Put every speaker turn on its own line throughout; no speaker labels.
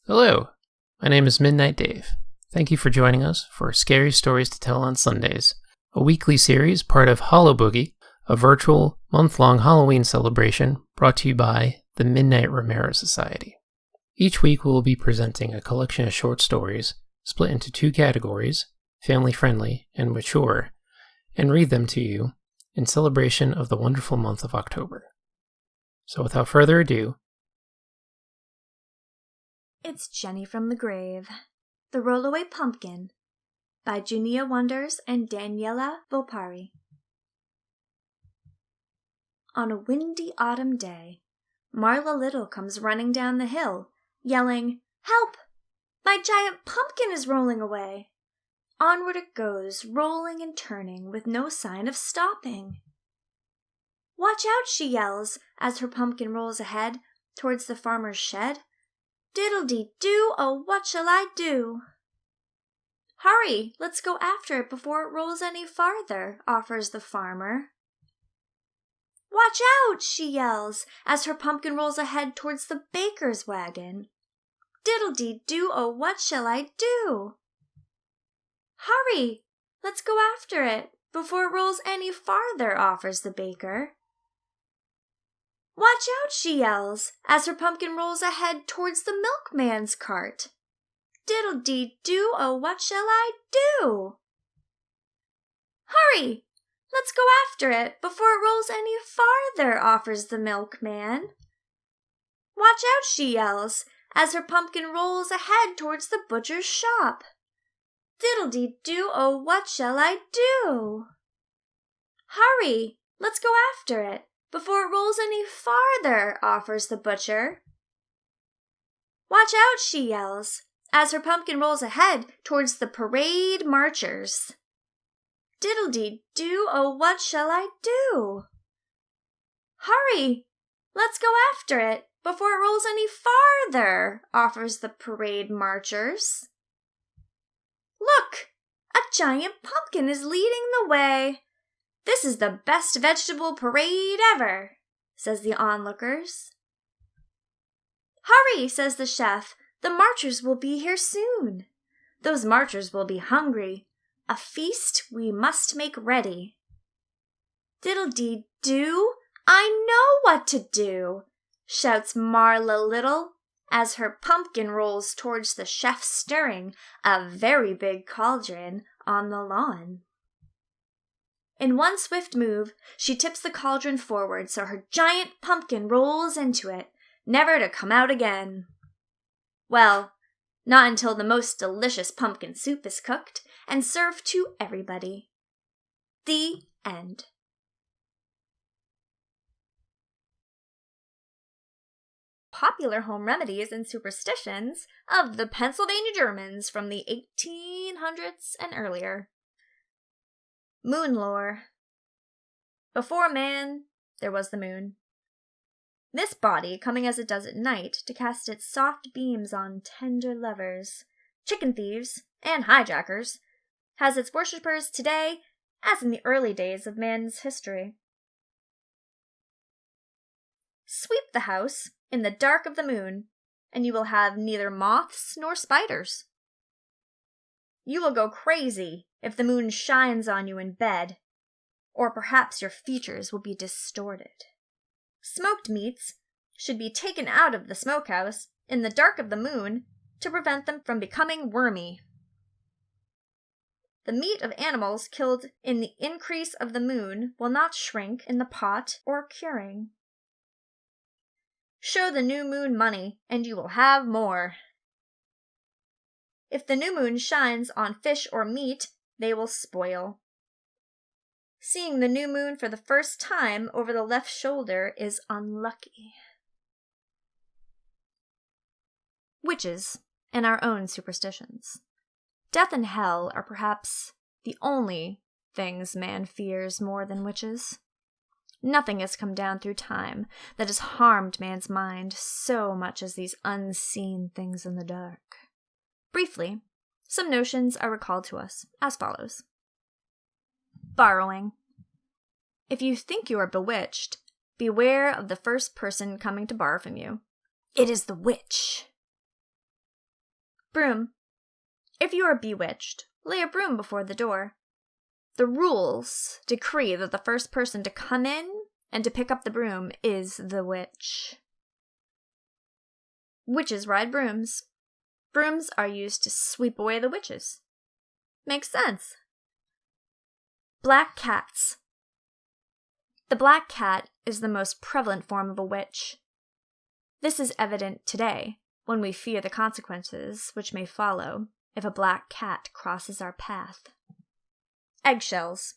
Hello, my name is Midnight Dave. Thank you for joining us for Scary Stories to Tell on Sundays, a weekly series part of Hallo'Boogie, a virtual, month-long Halloween celebration brought to you by the Midnite Romero Society. Each week we will be presenting a collection of short stories split into two categories, family-friendly and mature, and read them to you in celebration of the wonderful month of October. So without further ado,
It's Jenny from the Grave, The Rollaway Pumpkin, by Junia Wonders and Daniela Vopari. On a windy autumn day, Marla Little comes running down the hill, yelling, "Help! My giant pumpkin is rolling away!" Onward it goes, rolling and turning, with no sign of stopping. "Watch out!" she yells, as her pumpkin rolls ahead, towards the farmer's shed. "Diddle-dee-doo, oh, what shall I do?" "Hurry, let's go after it before it rolls any farther," offers the farmer. "Watch out!" she yells, as her pumpkin rolls ahead towards the baker's wagon. "Diddle-dee-doo, oh, what shall I do?" "Hurry, let's go after it before it rolls any farther," offers the baker. "Watch out!" she yells, as her pumpkin rolls ahead towards the milkman's cart. "Diddle-dee-doo, oh, what shall I do?" "Hurry! Let's go after it before it rolls any farther," offers the milkman. "Watch out!" she yells, as her pumpkin rolls ahead towards the butcher's shop. "Diddle-dee-doo, oh, what shall I do?" "Hurry! Let's go after it before it rolls any farther," offers the butcher. "Watch out!" she yells, as her pumpkin rolls ahead towards the parade marchers. "Diddle-dee-doo, oh, what shall I do?" "Hurry! Let's go after it before it rolls any farther," offers the parade marchers. "Look! A giant pumpkin is leading the way. This is the best vegetable parade ever," says the onlookers. "Hurry," says the chef. "The marchers will be here soon. Those marchers will be hungry. A feast we must make ready." "Diddle-dee-doo, I know what to do," shouts Marla Little, as her pumpkin rolls towards the chef stirring a very big cauldron on the lawn. In one swift move, she tips the cauldron forward so her giant pumpkin rolls into it, never to come out again. Well, not until the most delicious pumpkin soup is cooked and served to everybody. The end. Popular home remedies and superstitions of the Pennsylvania Germans from the 1800s and earlier. Moon lore. Before man, there was the moon. This body, coming as it does at night to cast its soft beams on tender lovers, chicken thieves, and hijackers, has its worshippers today as in the early days of man's history. Sweep the house in the dark of the moon, and you will have neither moths nor spiders. You will go crazy if the moon shines on you in bed, or perhaps your features will be distorted. Smoked meats should be taken out of the smokehouse in the dark of the moon to prevent them from becoming wormy. The meat of animals killed in the increase of the moon will not shrink in the pot or curing. Show the new moon money, and you will have more. If the new moon shines on fish or meat, they will spoil. Seeing the new moon for the first time over the left shoulder is unlucky. Witches and our own superstitions. Death and hell are perhaps the only things man fears more than witches. Nothing has come down through time that has harmed man's mind so much as these unseen things in the dark. Briefly, some notions are recalled to us as follows. Borrowing. If you think you are bewitched, beware of the first person coming to borrow from you. It is the witch. Broom. If you are bewitched, lay a broom before the door. The rules decree that the first person to come in and to pick up the broom is the witch. Witches ride brooms. Brooms are used to sweep away the witches. Makes sense. Black cats. The black cat is the most prevalent form of a witch. This is evident today when we fear the consequences which may follow if a black cat crosses our path. Eggshells.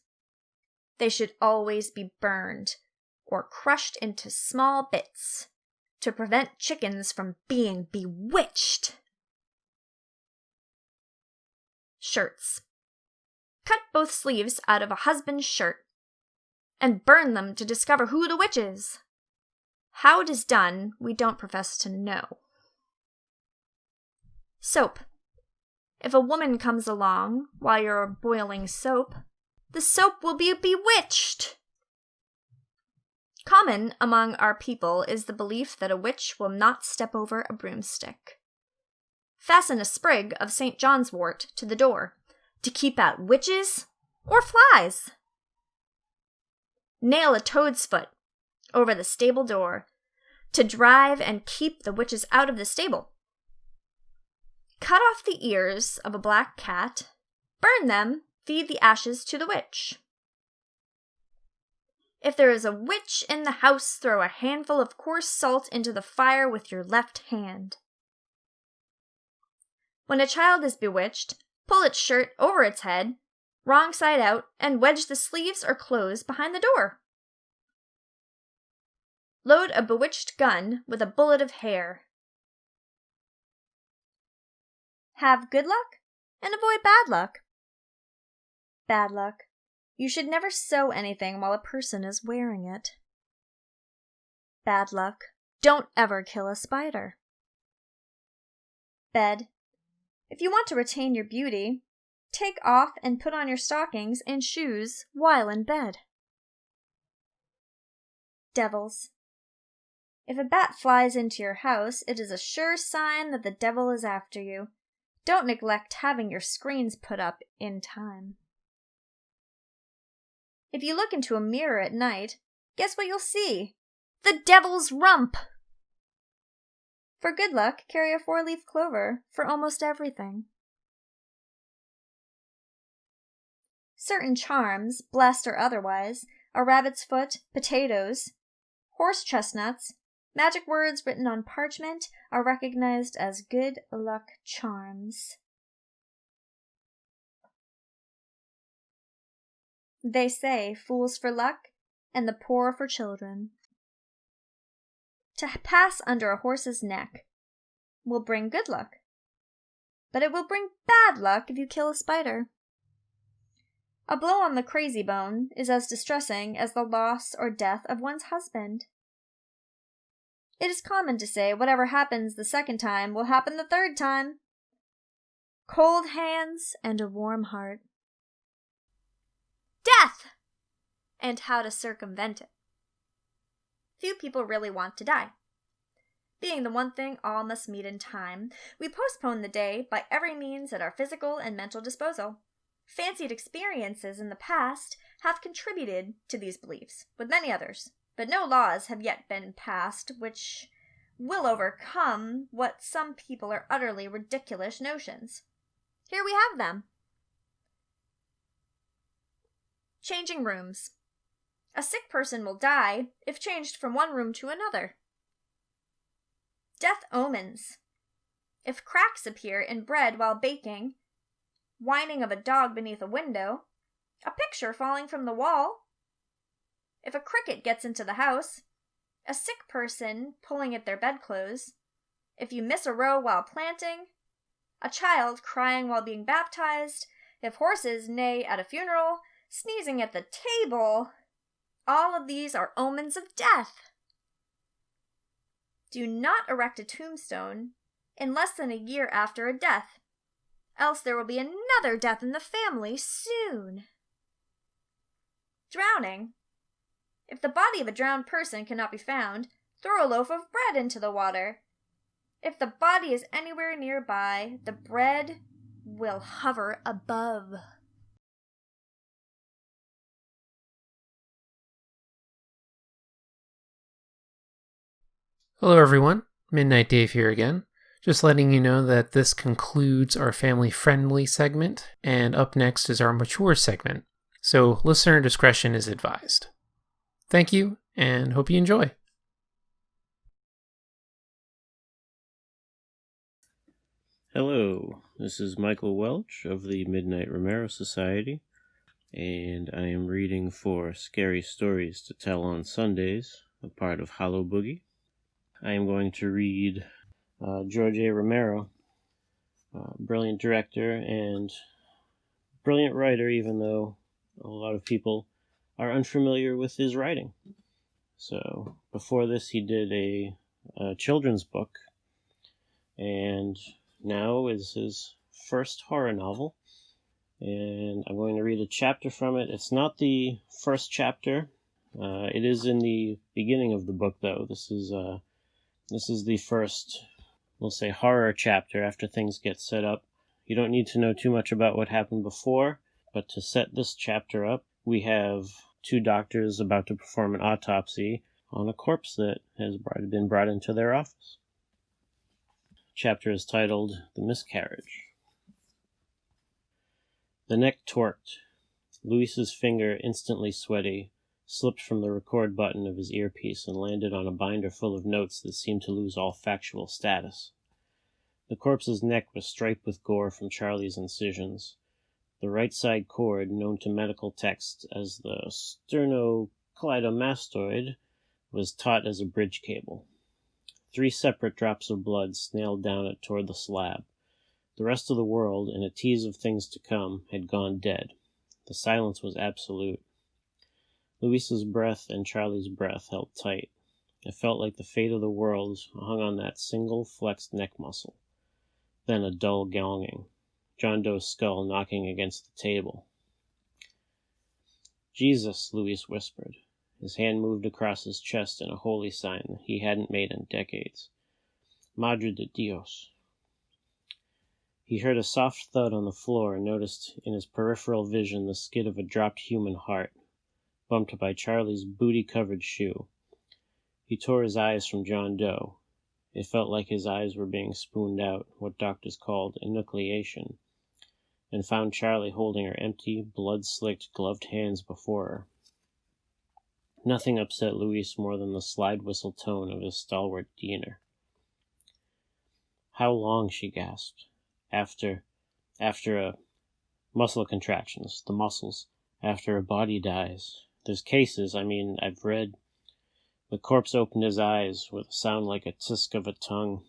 They should always be burned or crushed into small bits to prevent chickens from being bewitched. Shirts. Cut both sleeves out of a husband's shirt and burn them to discover who the witch is. How it is done, we don't profess to know. Soap. If a woman comes along while you're boiling soap, the soap will be bewitched. Common among our people is the belief that a witch will not step over a broomstick. Fasten a sprig of St. John's wort to the door to keep out witches or flies. Nail a toad's foot over the stable door to drive and keep the witches out of the stable. Cut off the ears of a black cat, burn them, feed the ashes to the witch. If there is a witch in the house, throw a handful of coarse salt into the fire with your left hand. When a child is bewitched, pull its shirt over its head, wrong side out, and wedge the sleeves or clothes behind the door. Load a bewitched gun with a bullet of hair. Have good luck and avoid bad luck. Bad luck. You should never sew anything while a person is wearing it. Bad luck. Don't ever kill a spider. Bed. If you want to retain your beauty, take off and put on your stockings and shoes while in bed. Devils. If a bat flies into your house, it is a sure sign that the devil is after you. Don't neglect having your screens put up in time. If you look into a mirror at night, guess what you'll see? The devil's rump! For good luck, carry a 4-leaf clover for almost everything. Certain charms, blessed or otherwise, a rabbit's foot, potatoes, horse chestnuts, magic words written on parchment are recognized as good luck charms. They say fools for luck and the poor for children. To pass under a horse's neck will bring good luck, but it will bring bad luck if you kill a spider. A blow on the crazy bone is as distressing as the loss or death of one's husband. It is common to say whatever happens the second time will happen the third time. Cold hands and a warm heart. Death! And how to circumvent it. Few people really want to die. Being the one thing all must meet in time, we postpone the day by every means at our physical and mental disposal. Fancied experiences in the past have contributed to these beliefs, with many others, but no laws have yet been passed which will overcome what some people are utterly ridiculous notions. Here we have them. Changing rooms. A sick person will die if changed from one room to another. Death omens. If cracks appear in bread while baking, whining of a dog beneath a window, a picture falling from the wall, if a cricket gets into the house, a sick person pulling at their bedclothes, if you miss a row while planting, a child crying while being baptized, if horses neigh at a funeral, sneezing at the table, all of these are omens of death. Do not erect a tombstone in less than a year after a death, else there will be another death in the family soon. Drowning. If the body of a drowned person cannot be found, throw a loaf of bread into the water. If the body is anywhere nearby, the bread will hover above.
Hello everyone, Midnight Dave here again. Just letting you know that this concludes our family-friendly segment, and up next is our mature segment, so listener discretion is advised. Thank you, and hope you enjoy.
Hello, this is Michael Welch of the Midnite Romero Society, and I am reading for Scary Stories to Tell on Sundays, a part of Hallo'Boogie. I am going to read George A. Romero, brilliant director and brilliant writer, even though a lot of people are unfamiliar with his writing. So, before this, he did a children's book, and now is his first horror novel, and I'm going to read a chapter from it. It's not the first chapter. It is in the beginning of the book, though. This is the first, we'll say, horror chapter after things get set up. You don't need to know too much about what happened before, but to set this chapter up, we have two doctors about to perform an autopsy on a corpse that has been brought into their office. Chapter is titled The Miscarriage. The neck torqued. Luis's finger, instantly sweaty, slipped from the record button of his earpiece and landed on a binder full of notes that seemed to lose all factual status. The corpse's neck was striped with gore from Charlie's incisions. The right side cord, known to medical texts as the sternocleidomastoid, was taut as a bridge cable. 3 separate drops of blood snailed down it toward the slab. The rest of the world, in a tease of things to come, had gone dead. The silence was absolute. Luis's breath and Charlie's breath held tight. It felt like the fate of the world hung on that single flexed neck muscle. Then a dull gonging. John Doe's skull knocking against the table. Jesus, Luis whispered. His hand moved across his chest in a holy sign that he hadn't made in decades. Madre de Dios. He heard a soft thud on the floor and noticed in his peripheral vision the skid of a dropped human heart, bumped by Charlie's booty-covered shoe. He tore his eyes from John Doe. It felt like his eyes were being spooned out, what doctors called enucleation, and found Charlie holding her empty, blood-slicked, gloved hands before her. Nothing upset Luis more than the slide-whistle tone of his stalwart diener. How long, she gasped. After muscle contractions, the muscles, after a body dies. There's cases, I've read. The corpse opened his eyes with a sound like a tisk of a tongue,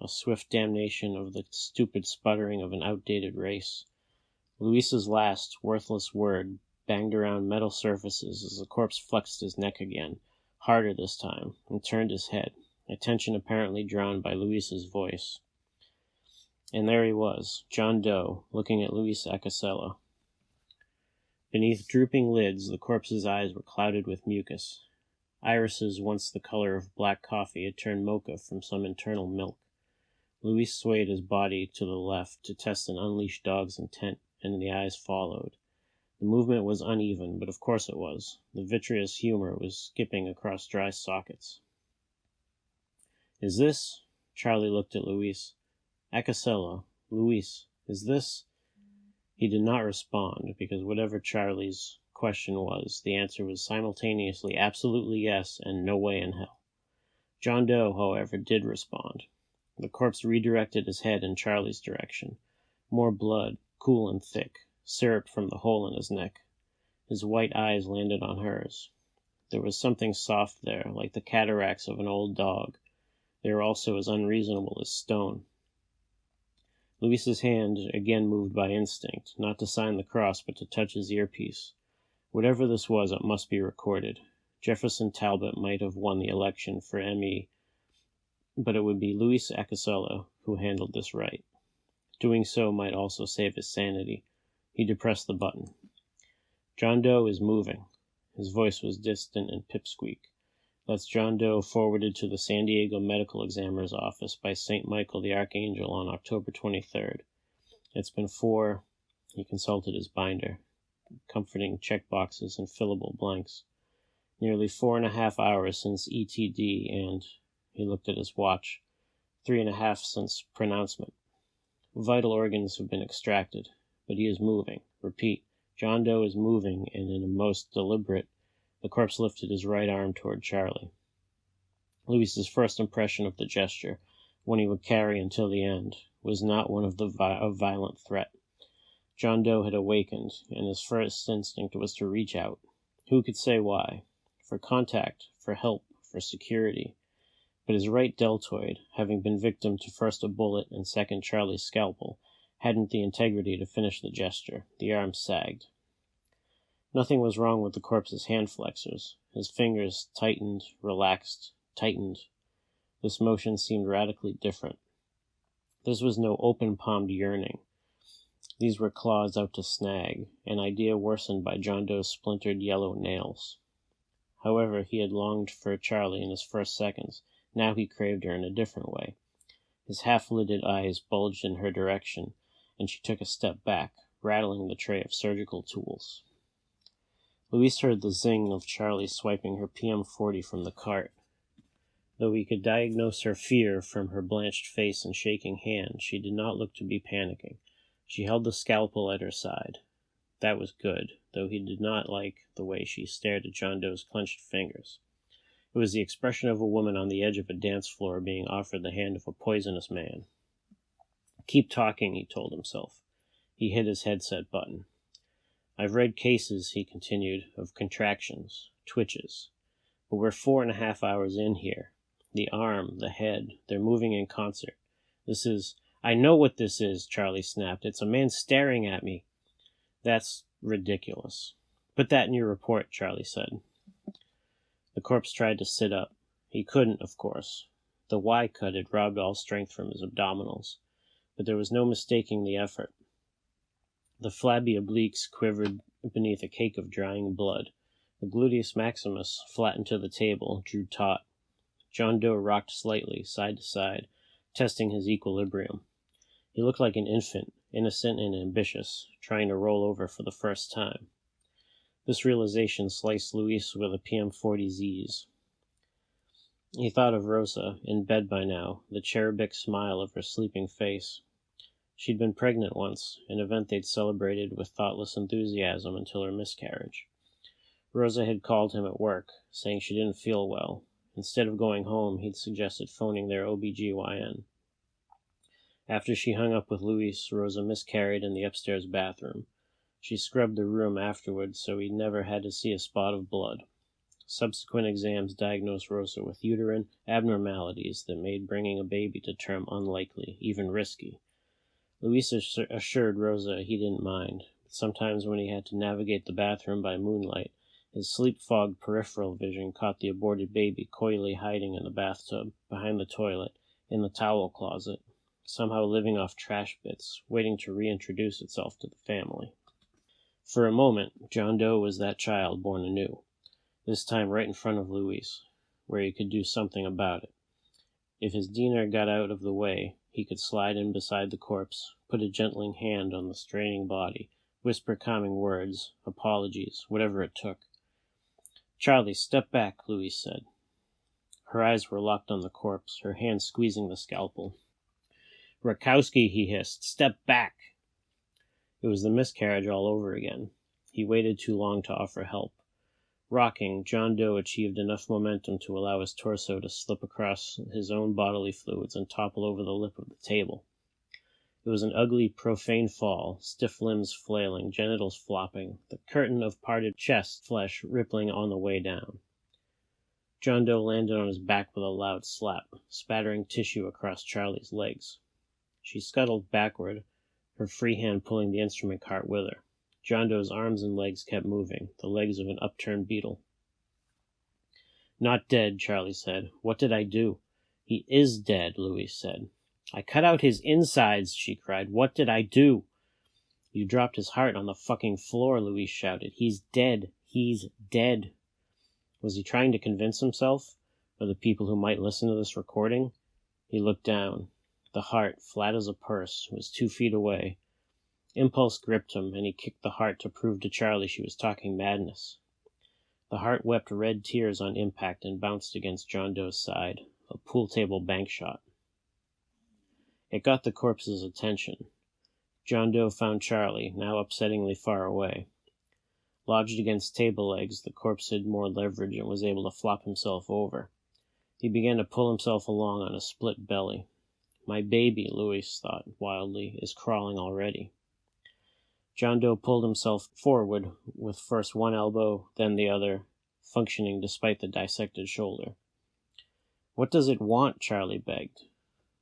a swift damnation of the stupid sputtering of an outdated race. Luis's last, worthless word banged around metal surfaces as the corpse flexed his neck again, harder this time, and turned his head, attention apparently drawn by Luis's voice. And there he was, John Doe, looking at Luis Acasella. Beneath drooping lids, the corpse's eyes were clouded with mucus. Irises once the color of black coffee had turned mocha from some internal milk. Luis swayed his body to the left to test an unleashed dog's intent, and the eyes followed. The movement was uneven, but of course it was. The vitreous humor was skipping across dry sockets. Is this? Charlie looked at Luis. Acasella, Luis, is this? He did not respond, because whatever Charlie's question was, the answer was simultaneously absolutely yes and no way in hell. John Doe, however, did respond. The corpse redirected his head in Charlie's direction. More blood, cool and thick, syruped from the hole in his neck. His white eyes landed on hers. There was something soft there, like the cataracts of an old dog. They were also as unreasonable as stone. Luis's hand again moved by instinct, not to sign the cross, but to touch his earpiece. Whatever this was, it must be recorded. Jefferson Talbot might have won the election for ME, but it would be Luis Acasella who handled this right. Doing so might also save his sanity. He depressed the button. John Doe is moving. His voice was distant and pipsqueak. That's John Doe forwarded to the San Diego Medical Examiner's Office by St. Michael the Archangel on October 23rd. It's been 4, he consulted his binder, comforting checkboxes and fillable blanks. Nearly 4.5 hours since ETD, and, he looked at his watch, 3.5 since pronouncement. Vital organs have been extracted, but he is moving. Repeat, John Doe is moving, and in a most deliberate, the corpse lifted his right arm toward Charlie. Louis's first impression of the gesture, one he would carry until the end, was not one of violent threat. John Doe had awakened, and his first instinct was to reach out. Who could say why? For contact, for help, for security. But his right deltoid, having been victim to first a bullet and second Charlie's scalpel, hadn't the integrity to finish the gesture. The arm sagged. Nothing was wrong with the corpse's hand flexors. His fingers tightened, relaxed, tightened. This motion seemed radically different. This was no open-palmed yearning. These were claws out to snag, an idea worsened by John Doe's splintered yellow nails. However, he had longed for Charlie in his first seconds. Now he craved her in a different way. His half-lidded eyes bulged in her direction, and she took a step back, rattling the tray of surgical tools. Louise heard the zing of Charlie swiping her PM-40 from the cart. Though he could diagnose her fear from her blanched face and shaking hand, she did not look to be panicking. She held the scalpel at her side. That was good, though he did not like the way she stared at John Doe's clenched fingers. It was the expression of a woman on the edge of a dance floor being offered the hand of a poisonous man. Keep talking, he told himself. He hit his headset button. I've read cases, he continued, of contractions, twitches. But we're 4.5 hours in here. The arm, the head, they're moving in concert. I know what this is, Charlie snapped. It's a man staring at me. That's ridiculous. Put that in your report, Charlie said. The corpse tried to sit up. He couldn't, of course. The Y cut had robbed all strength from his abdominals, but there was no mistaking the effort. The flabby obliques quivered beneath a cake of drying blood. The gluteus maximus, flattened to the table, drew taut. John Doe rocked slightly, side to side, testing his equilibrium. He looked like an infant, innocent and ambitious, trying to roll over for the first time. This realization sliced Louise with a PM-40's ease. He thought of Rosa, in bed by now, the cherubic smile of her sleeping face. She'd been pregnant once, an event they'd celebrated with thoughtless enthusiasm until her miscarriage. Rosa had called him at work, saying she didn't feel well. Instead of going home, he'd suggested phoning their OBGYN. After she hung up with Louise, Rosa miscarried in the upstairs bathroom. She scrubbed the room afterwards so he never had to see a spot of blood. Subsequent exams diagnosed Rosa with uterine abnormalities that made bringing a baby to term unlikely, even risky. Louise assured Rosa he didn't mind, but sometimes when he had to navigate the bathroom by moonlight, his sleep-fogged peripheral vision caught the aborted baby coyly hiding in the bathtub, behind the toilet, in the towel closet, somehow living off trash bits, waiting to reintroduce itself to the family. For a moment, John Doe was that child born anew, this time right in front of Louise, where he could do something about it. If his diener got out of the way, he could slide in beside the corpse, put a gentling hand on the straining body, whisper calming words, apologies, whatever it took. Charlie, step back, Louise said. Her eyes were locked on the corpse, her hand squeezing the scalpel. Rakowski, he hissed, step back. It was the miscarriage all over again. He waited too long to offer help. Rocking, John Doe achieved enough momentum to allow his torso to slip across his own bodily fluids and topple over the lip of the table. It was an ugly, profane fall, stiff limbs flailing, genitals flopping, the curtain of parted chest flesh rippling on the way down. John Doe landed on his back with a loud slap, spattering tissue across Charlie's legs. She scuttled backward, her free hand pulling the instrument cart with her. John Doe's arms and legs kept moving, the legs of an upturned beetle. Not dead, Charlie said. What did I do? He is dead, Louise said. I cut out his insides, she cried. What did I do? You dropped his heart on the fucking floor, Louise shouted. He's dead. He's dead. Was he trying to convince himself, or the people who might listen to this recording? He looked down. The heart, flat as a purse, was 2 feet away. Impulse gripped him, and he kicked the heart to prove to Charlie she was talking madness. The heart wept red tears on impact and bounced against John Doe's side, a pool table bank shot. It got the corpse's attention. John Doe found Charlie, now upsettingly far away. Lodged against table legs, the corpse had more leverage and was able to flop himself over. He began to pull himself along on a split belly. My baby, Louis thought wildly, is crawling already. John Doe pulled himself forward with first one elbow, then the other, functioning despite the dissected shoulder. What does it want? Charlie begged.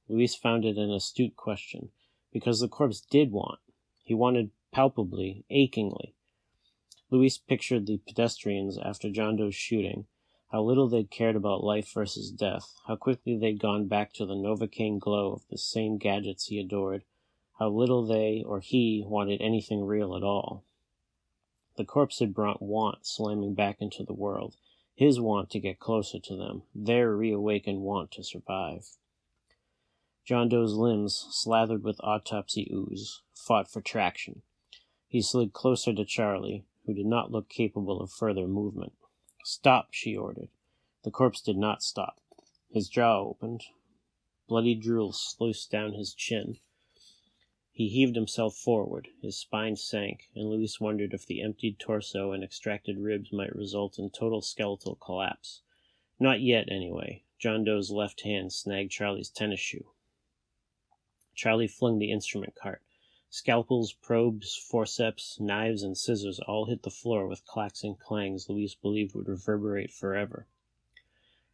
Louis found it an astute question, because the corpse did want. He wanted palpably, achingly. Louis pictured the pedestrians after John Doe's shooting, how little they'd cared about life versus death, how quickly they'd gone back to the Novocaine glow of the same gadgets he adored, how little they, or he, wanted anything real at all. The corpse had brought want slamming back into the world, his want to get closer to them, their reawakened want to survive. John Doe's limbs, slathered with autopsy ooze, fought for traction. He slid closer to Charlie, who did not look capable of further movement. "Stop," she ordered. The corpse did not stop. His jaw opened. Bloody drool sluiced down his chin. He heaved himself forward. His spine sank, and Louis wondered if the emptied torso and extracted ribs might result in total skeletal collapse. Not yet, anyway. John Doe's left hand snagged Charlie's tennis shoe. Charlie flung the instrument cart. Scalpels, probes, forceps, knives, and scissors all hit the floor with clacks and clangs Louis believed would reverberate forever.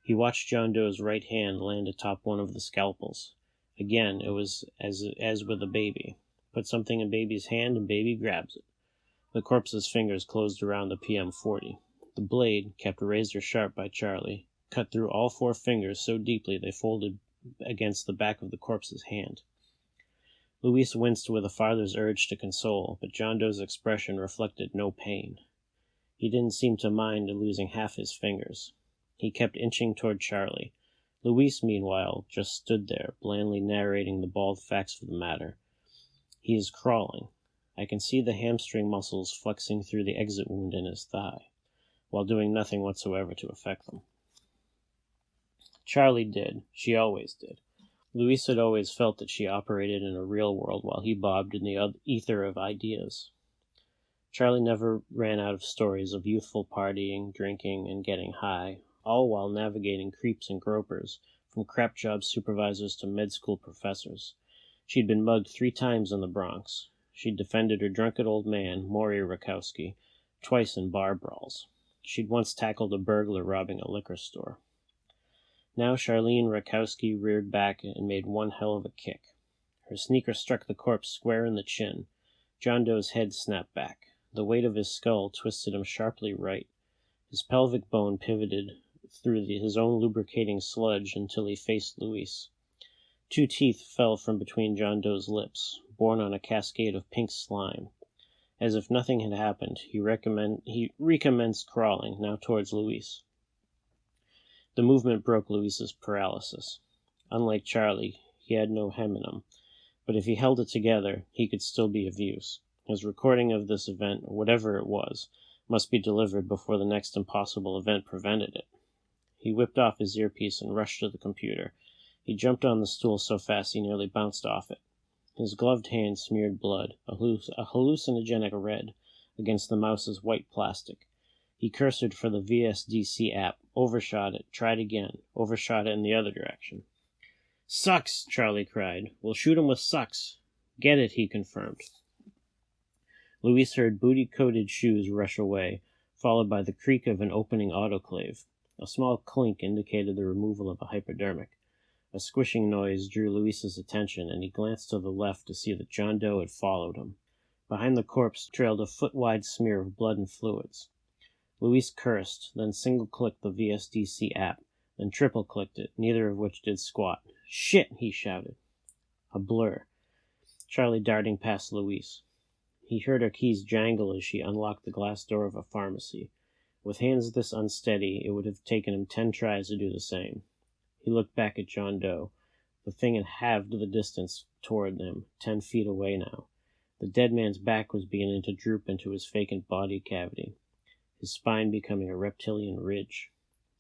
He watched John Doe's right hand land atop one of the scalpels. Again, it was as with a baby. Put something in baby's hand and baby grabs it. The corpse's fingers closed around the PM-40. The blade, kept razor sharp by Charlie, cut through all 4 fingers so deeply they folded against the back of the corpse's hand. Louis winced with a father's urge to console, but John Doe's expression reflected no pain. He didn't seem to mind losing half his fingers. He kept inching toward Charlie. Louis, meanwhile, just stood there, blandly narrating the bald facts of the matter. He is crawling. I can see the hamstring muscles flexing through the exit wound in his thigh, while doing nothing whatsoever to affect them. Charlie did. She always did. Louis had always felt that she operated in a real world while he bobbed in the ether of ideas. Charlie never ran out of stories of youthful partying, drinking, and getting high, all while navigating creeps and gropers, from crap job supervisors to med school professors. She'd been mugged 3 times in the Bronx. She'd defended her drunken old man, Maury Rakowski, twice in bar brawls. She'd once tackled a burglar robbing a liquor store. Now Charlene Rakowski reared back and made one hell of a kick. Her sneaker struck the corpse square in the chin. John Doe's head snapped back. The weight of his skull twisted him sharply right. His pelvic bone pivoted through his own lubricating sludge until he faced Louis. 2 teeth fell from between John Doe's lips, borne on a cascade of pink slime. As if nothing had happened, he recommenced crawling, now towards Louis. The movement broke Louis's paralysis. Unlike Charlie, he had no hem in him, but if he held it together, he could still be of use. His recording of this event, whatever it was, must be delivered before the next impossible event prevented it. He whipped off his earpiece and rushed to the computer. He jumped on the stool so fast he nearly bounced off it. His gloved hand smeared blood, a hallucinogenic red, against the mouse's white plastic. He cursored for the VSDC app, overshot it, tried again, overshot it in the other direction. "Sucks!" Charlie cried. "We'll shoot him with sucks." "Get it," he confirmed. Louis heard booty-coated shoes rush away, followed by the creak of an opening autoclave. A small clink indicated the removal of a hypodermic. A squishing noise drew Louis's attention, and he glanced to the left to see that John Doe had followed him. Behind the corpse trailed a foot-wide smear of blood and fluids. Louis cursed, then single-clicked the VSDC app, then triple-clicked it, neither of which did squat. "Shit!" he shouted. A blur. Charlie darting past Louis. He heard her keys jangle as she unlocked the glass door of a pharmacy. With hands this unsteady, it would have taken him 10 tries to do the same. He looked back at John Doe. The thing had halved the distance toward them, 10 feet away now. The dead man's back was beginning to droop into his vacant body cavity, his spine becoming a reptilian ridge.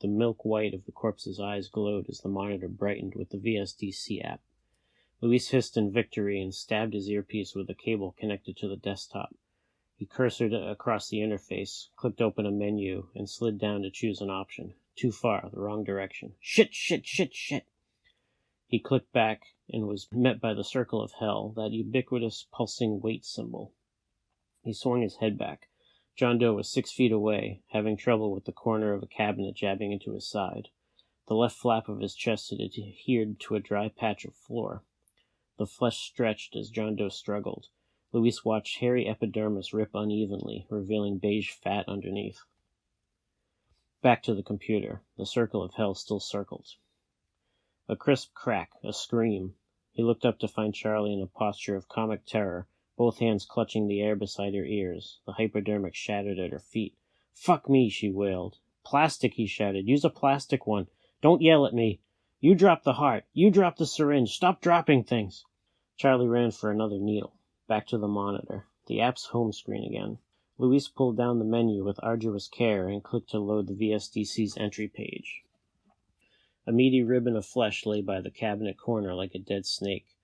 The milk white of the corpse's eyes glowed as the monitor brightened with the VSDC app. Luis hissed in victory and stabbed his earpiece with a cable connected to the desktop. He cursored across the interface, clicked open a menu, and slid down to choose an option. Too far, the wrong direction. Shit! He clicked back and was met by the circle of hell, that ubiquitous pulsing weight symbol. He swung his head back. John Doe was 6 feet away, having trouble with the corner of a cabinet jabbing into his side. The left flap of his chest had adhered to a dry patch of floor. The flesh stretched as John Doe struggled. Luis watched hairy epidermis rip unevenly, revealing beige fat underneath. Back to the computer. The circle of hell still circled. A crisp crack, a scream. He looked up to find Charlie in a posture of comic terror, both hands clutching the air beside her ears, the hypodermic shattered at her feet. "Fuck me," she wailed. "Plastic," he shouted. "Use a plastic one. Don't yell at me. You drop the heart. You drop the syringe. Stop dropping things." Charlie ran for another needle. Back to the monitor. The app's home screen again. Luis pulled down the menu with arduous care and clicked to load the VSDC's entry page. A meaty ribbon of flesh lay by the cabinet corner like a dead snake.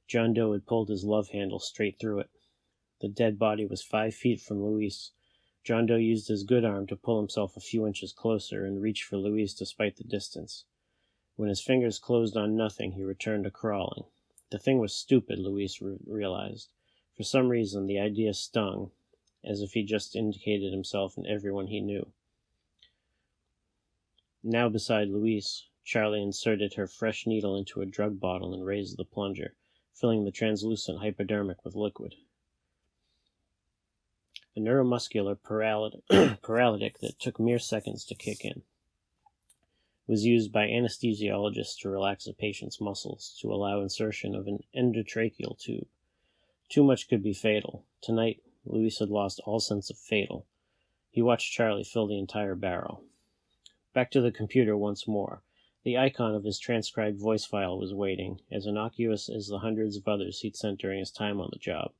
John Doe had pulled his love handle straight through it. The dead body was 5 feet from Luis. John Doe used his good arm to pull himself a few inches closer and reach for Luis despite the distance. When his fingers closed on nothing, he returned to crawling. The thing was stupid, Luis realized. For some reason, the idea stung, as if he just indicated himself and everyone he knew. Now beside Luis, Charlie inserted her fresh needle into a drug bottle and raised the plunger, filling the translucent hypodermic with liquid. A neuromuscular paralytic that took mere seconds to kick in. Was used by anesthesiologists to relax a patient's muscles, to allow insertion of an endotracheal tube. Too much could be fatal. Tonight, Luis had lost all sense of fatal. He watched Charlie fill the entire barrel. Back to the computer once more. The icon of his transcribed voice file was waiting, as innocuous as the hundreds of others he'd sent during his time on the job.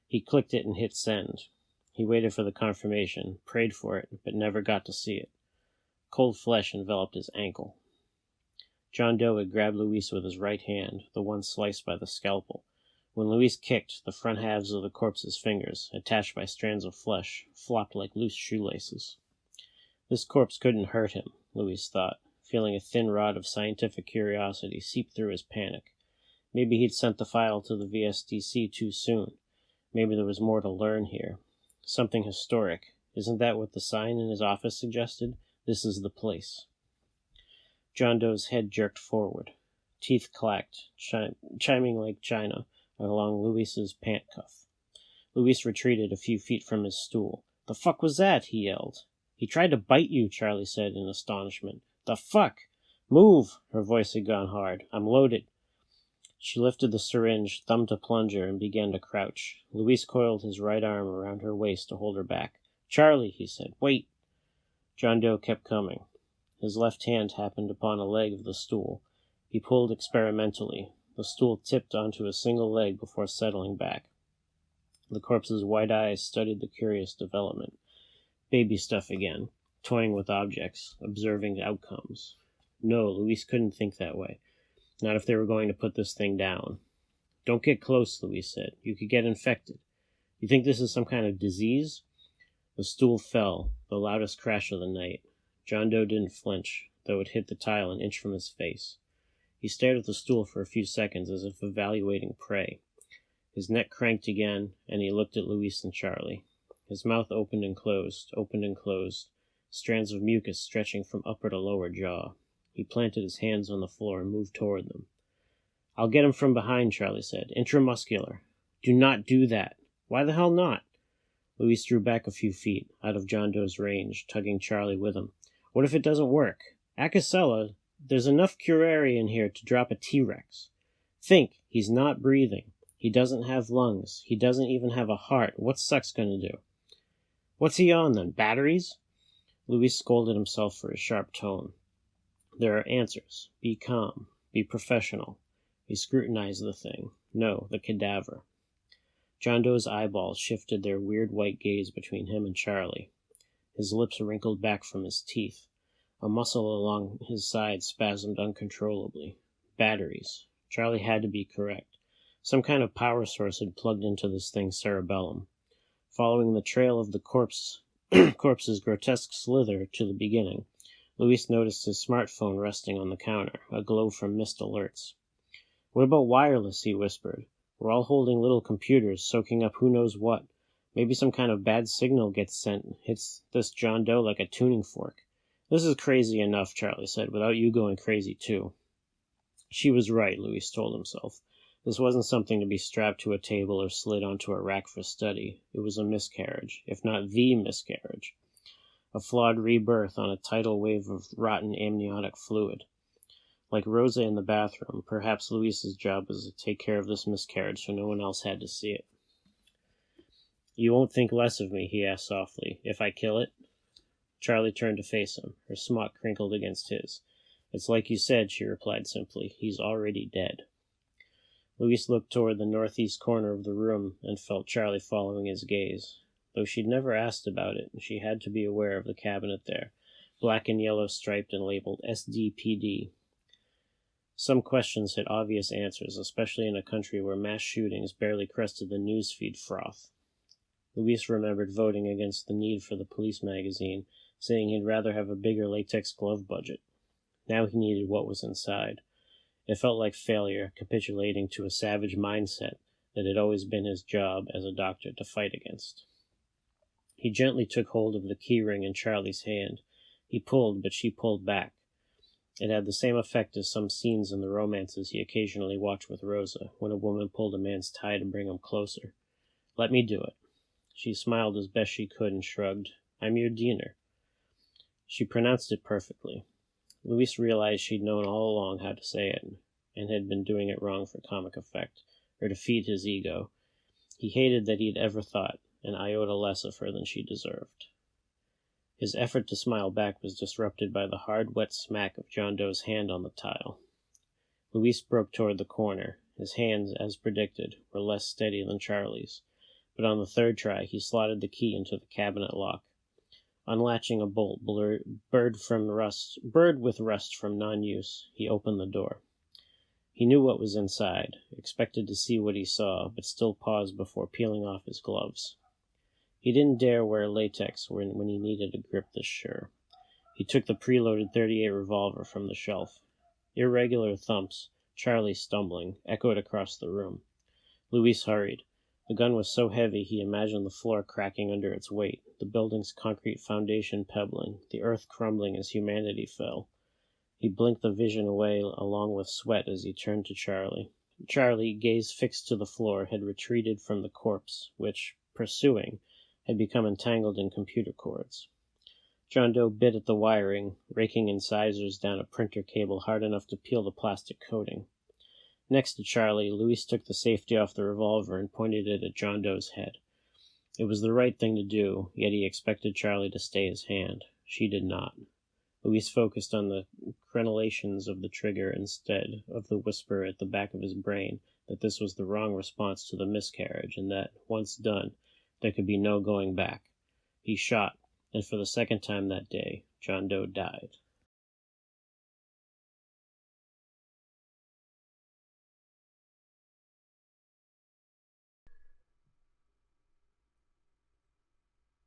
He clicked it and hit send. He waited for the confirmation, prayed for it, but never got to see it. Cold flesh enveloped his ankle. John Doe had grabbed Luis with his right hand, the one sliced by the scalpel. When Luis kicked, the front halves of the corpse's fingers, attached by strands of flesh, flopped like loose shoelaces. This corpse couldn't hurt him, Luis thought, feeling a thin rod of scientific curiosity seep through his panic. Maybe he'd sent the file to the VSDC too soon. Maybe there was more to learn here. Something historic. Isn't that what the sign in his office suggested? This is the place. John Doe's head jerked forward. Teeth clacked, chiming like china along Luis's pant cuff. Luis retreated a few feet from his stool. "The fuck was that?" he yelled. "He tried to bite you," Charlie said in astonishment. "The fuck? Move!" Her voice had gone hard. "I'm loaded." She lifted the syringe, thumbed a plunger, and began to crouch. Luis coiled his right arm around her waist to hold her back. "Charlie," he said, "wait." John Doe kept coming. His left hand happened upon a leg of the stool. He pulled experimentally. The stool tipped onto a single leg before settling back. The corpse's wide eyes studied the curious development. Baby stuff again, toying with objects, observing outcomes. No, Luis couldn't think that way. Not if they were going to put this thing down. "Don't get close," Luis said. "You could get infected. You think this is some kind of disease?" The stool fell, the loudest crash of the night. John Doe didn't flinch, though it hit the tile an inch from his face. He stared at the stool for a few seconds as if evaluating prey. His neck cranked again, and he looked at Luis and Charlie. His mouth opened and closed, strands of mucus stretching from upper to lower jaw. He planted his hands on the floor and moved toward them. "I'll get him from behind," Charlie said. "Intramuscular." "Do not do that." "Why the hell not?" Luis drew back a few feet, out of John Doe's range, tugging Charlie with him. "What if it doesn't work? Acasella, there's enough curare in here to drop a T-Rex. Think, he's not breathing. He doesn't have lungs. He doesn't even have a heart. What's Suck's gonna do?" "What's he on, then? Batteries?" Luis scolded himself for his sharp tone. There are answers. Be calm. Be professional. He scrutinized the thing. No, the cadaver. John Doe's eyeballs shifted their weird white gaze between him and Charlie. His lips wrinkled back from his teeth. A muscle along his side spasmed uncontrollably. Batteries. Charlie had to be correct. Some kind of power source had plugged into this thing's cerebellum. Following the trail of the corpse's grotesque slither to the beginning, Luis noticed his smartphone resting on the counter, aglow from missed alerts. What about wireless? He whispered. We're all holding little computers, soaking up who knows what. Maybe some kind of bad signal gets sent, hits this John Doe like a tuning fork. This is crazy enough, Charlie said, without you going crazy too. She was right, Luis told himself. This wasn't something to be strapped to a table or slid onto a rack for study. It was a miscarriage, if not the miscarriage. A flawed rebirth on a tidal wave of rotten amniotic fluid. Like Rosa in the bathroom, perhaps Luis's job was to take care of this miscarriage so no one else had to see it. You won't think less of me, he asked softly, if I kill it? Charlie turned to face him, her smock crinkled against his. It's like you said, she replied simply. He's already dead. Luis looked toward the northeast corner of the room and felt Charlie following his gaze. Though she'd never asked about it, she had to be aware of the cabinet there, black and yellow striped and labeled SDPD. Some questions had obvious answers, especially in a country where mass shootings barely crested the newsfeed froth. Luis remembered voting against the need for the police magazine, saying he'd rather have a bigger latex glove budget. Now he needed what was inside. It felt like failure, capitulating to a savage mindset that had always been his job as a doctor to fight against. He gently took hold of the key ring in Charlie's hand. He pulled, but she pulled back. It had the same effect as some scenes in the romances he occasionally watched with Rosa, when a woman pulled a man's tie to bring him closer. Let me do it. She smiled as best she could and shrugged. I'm your diener. She pronounced it perfectly. Luis realized she'd known all along how to say it, and had been doing it wrong for comic effect, or to feed his ego. He hated that he'd ever thought an iota less of her than she deserved. His effort to smile back was disrupted by the hard, wet smack of John Doe's hand on the tile. Luis broke toward the corner. His hands, as predicted, were less steady than Charlie's, but on the third try he slotted the key into the cabinet lock. Unlatching a bolt, bird with rust from non-use, he opened the door. He knew what was inside, expected to see what he saw, but still paused before peeling off his gloves. He didn't dare wear latex when he needed a grip this sure. He took the preloaded .38 revolver from the shelf. Irregular thumps, Charlie stumbling, echoed across the room. Luis hurried. The gun was so heavy he imagined the floor cracking under its weight, the building's concrete foundation pebbling, the earth crumbling as humanity fell. He blinked the vision away along with sweat as he turned to Charlie. Charlie, gaze fixed to the floor, had retreated from the corpse, which, pursuing, had become entangled in computer cords. John Doe bit at the wiring, raking incisors down a printer cable hard enough to peel the plastic coating. Next to Charlie, Luis took the safety off the revolver and pointed it at John Doe's head. It was the right thing to do, yet he expected Charlie to stay his hand. She did not. Luis focused on the crenellations of the trigger instead of the whisper at the back of his brain that this was the wrong response to the miscarriage, and that, once done, there could be no going back. He shot, and for the second time that day, John Doe died.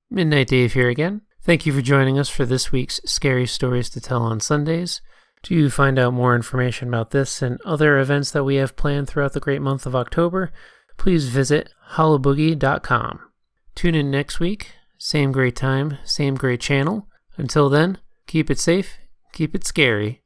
Midnight Dave here again. Thank you for joining us for this week's Scary Stories to Tell on Sundays. To find out more information about this and other events that we have planned throughout the great month of October, please visit Hallo'Boogie.com. Tune in next week. Same great time, same great channel. Until then, keep it safe, keep it scary,